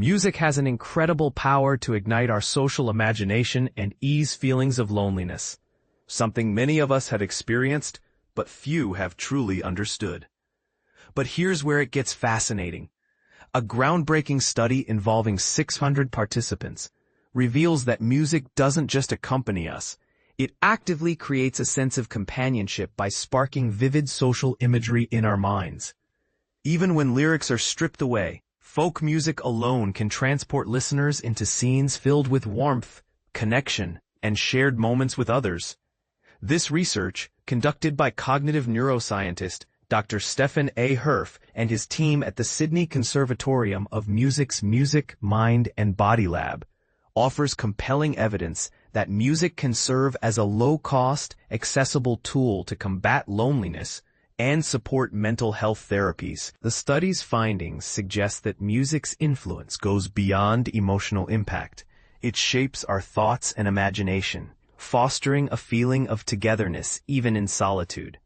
Music has an incredible power to ignite our social imagination and ease feelings of loneliness, something many of us have experienced, but few have truly understood. But here's where it gets fascinating. A groundbreaking study involving 600 participants reveals that music doesn't just accompany us, it actively creates a sense of companionship by sparking vivid social imagery in our minds. Even when lyrics are stripped away, folk music alone can transport listeners into scenes filled with warmth, connection, and shared moments with others. This research, conducted by cognitive neuroscientist Dr. Stephen A. Herf and his team at the Sydney Conservatorium of Music's Music, Mind, and Body Lab, offers compelling evidence that music can serve as a low-cost, accessible tool to combat loneliness and support mental health therapies. The study's findings suggest that music's influence goes beyond emotional impact. It shapes our thoughts and imagination, fostering a feeling of togetherness even in solitude.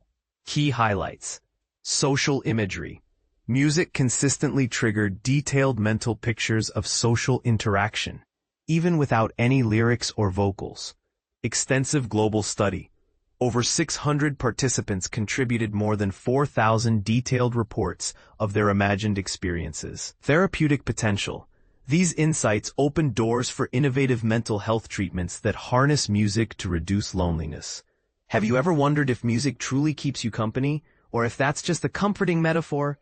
Key highlights. Social imagery. Music consistently triggered detailed mental pictures of social interaction, even without any lyrics or vocals. Extensive global study. Over 600 participants contributed more than 4,000 detailed reports of their imagined experiences. Therapeutic potential. These insights open doors for innovative mental health treatments that harness music to reduce loneliness. Have you ever wondered if music truly keeps you company, or if that's just a comforting metaphor?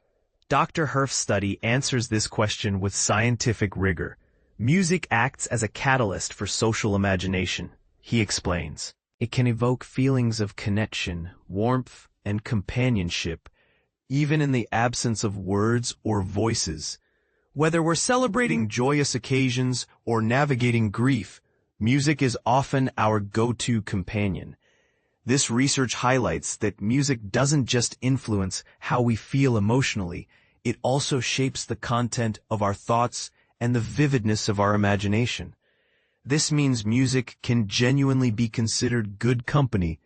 Dr. Herf's study answers this question with scientific rigor. Music acts as a catalyst for social imagination, he explains. It can evoke feelings of connection, warmth, and companionship, even in the absence of words or voices. Whether we're celebrating joyous occasions or navigating grief, music is often our go-to companion. This research highlights that music doesn't just influence how we feel emotionally, it also shapes the content of our thoughts and the vividness of our imagination. This means music can genuinely be considered good company.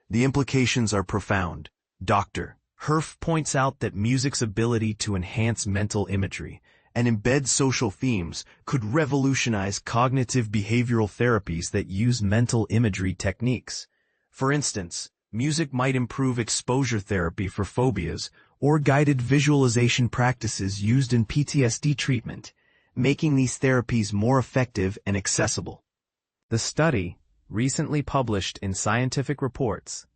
The implications are profound. Dr. Herf points out that music's ability to enhance mental imagery and embed social themes could revolutionize cognitive behavioral therapies that use mental imagery techniques. For instance, music might improve exposure therapy for phobias or guided visualization practices used in PTSD treatment, making these therapies more effective and accessible. The study, recently published in Scientific Reports,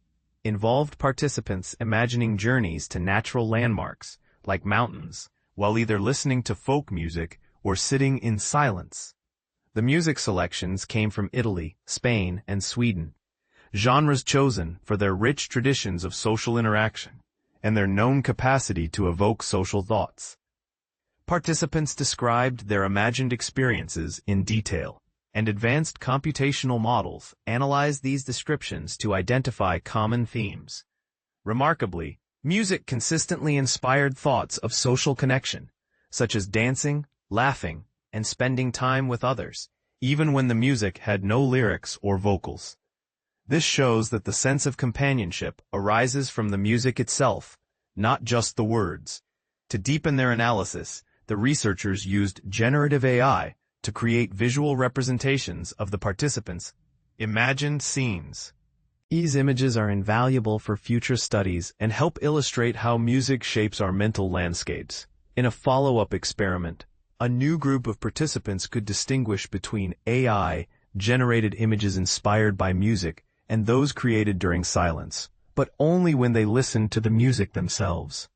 involved participants imagining journeys to natural landmarks, like mountains, while either listening to folk music or sitting in silence. The music selections came from Italy, Spain, and Sweden. Genres chosen for their rich traditions of social interaction and their known capacity to evoke social thoughts. Participants described their imagined experiences in detail, and advanced computational models analyzed these descriptions to identify common themes. Remarkably, music consistently inspired thoughts of social connection, such as dancing, laughing, and spending time with others, even when the music had no lyrics or vocals. This shows that the sense of companionship arises from the music itself, not just the words. To deepen their analysis, the researchers used generative AI to create visual representations of the participants' imagined scenes. These images are invaluable for future studies and help illustrate how music shapes our mental landscapes. In a follow-up experiment, a new group of participants could distinguish between AI-generated images inspired by music and those created during silence, but only when they listened to the music themselves.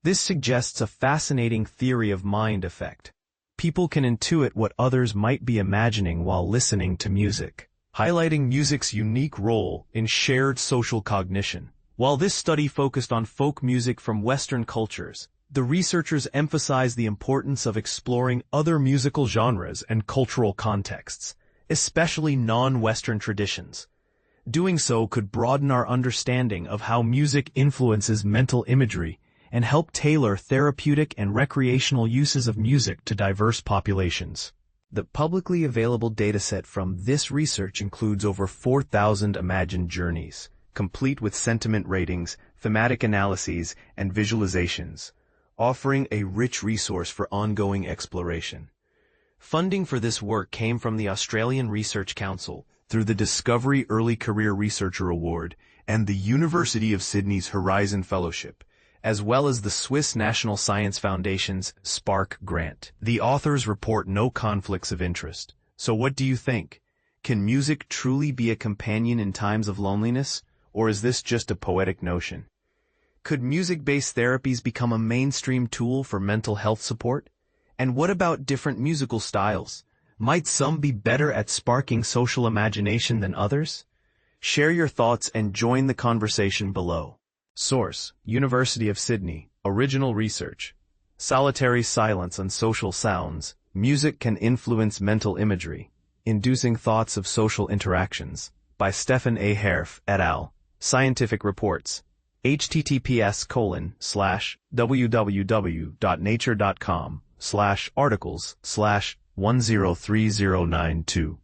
This suggests a fascinating theory of mind effect. People can intuit what others might be imagining while listening to music, highlighting music's unique role in shared social cognition. While this study focused on folk music from Western cultures, the researchers emphasized the importance of exploring other musical genres and cultural contexts, especially non-Western traditions. Doing so could broaden our understanding of how music influences mental imagery and help tailor therapeutic and recreational uses of music to diverse populations. The publicly available dataset from this research includes over 4,000 imagined journeys, complete with sentiment ratings, thematic analyses, and visualizations, offering a rich resource for ongoing exploration. Funding for this work came from the Australian Research Council through the Discovery Early Career Researcher Award and the University of Sydney's Horizon Fellowship, as well as the Swiss National Science Foundation's Spark grant. The authors report no conflicts of interest. So what do you think? Can music truly be a companion in times of loneliness, or is this just a poetic notion? Could music-based therapies become a mainstream tool for mental health support? And what about different musical styles? Might some be better at sparking social imagination than others? Share your thoughts and join the conversation below. Source: University of Sydney. Original research. Solitary silence and social sounds. Music can influence mental imagery, inducing thoughts of social interactions. By Stephen A. Herf et al. Scientific reports. https://www.nature.com/articles/103092